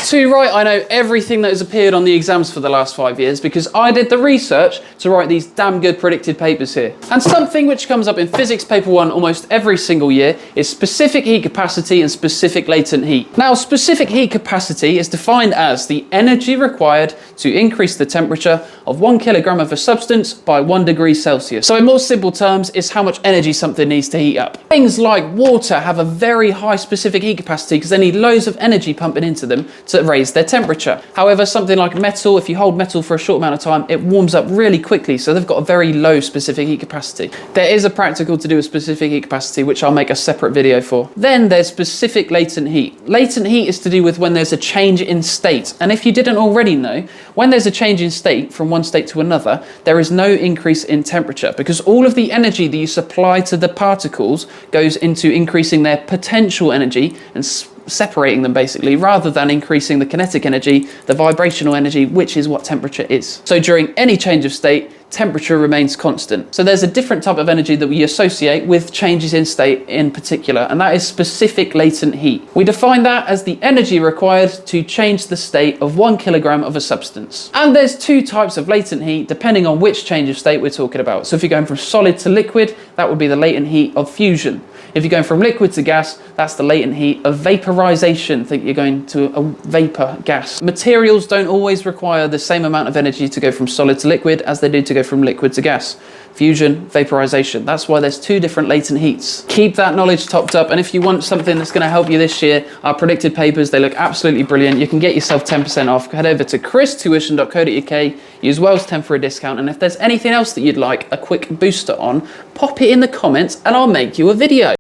Too right, I know everything that has appeared on the exams for the last 5 years because I did the research to write these damn good predicted papers here. And something which comes up in physics paper 1 almost every single year is specific heat capacity and specific latent heat. Now, specific heat capacity is defined as the energy required to increase the temperature of 1 kilogram of a substance by 1 degree Celsius. So in more simple terms, it's how much energy something needs to heat up. Things like water have a very high specific heat capacity because they need loads of energy pumping into them to raise their temperature. However, something like metal, if you hold metal for a short amount of time, it warms up really quickly, so they've got a very low specific heat capacity. There is a practical to do with specific heat capacity, which I'll make a separate video for. Then there's specific latent heat. Latent heat is to do with when there's a change in state. And if you didn't already know, when there's a change in state from one state to another, there is no increase in temperature because all of the energy that you supply to the particles goes into increasing their potential energy and separating them basically, rather than increasing the kinetic energy, the vibrational energy, which is what temperature is. So during any change of state, temperature remains constant. So there's a different type of energy that we associate with changes in state in particular, and that is specific latent heat. We define that as the energy required to change the state of 1 kilogram of a substance. And there's 2 types of latent heat depending on which change of state we're talking about. So if you're going from solid to liquid, that would be the latent heat of fusion. If you're going from liquid to gas, that's the latent heat of vaporization. Think you're going to a vapor gas. Materials don't always require the same amount of energy to go from solid to liquid as they do to go from liquid to gas. Fusion, vaporization. That's why there's 2 different latent heats. Keep that knowledge topped up, and if you want something that's going to help you this year, our predicted papers, they look absolutely brilliant. You can get yourself 10% off. Head over to christuition.co.uk, use Wells10 for a discount, and if there's anything else that you'd like a quick booster on, pop it in the comments and I'll make you a video.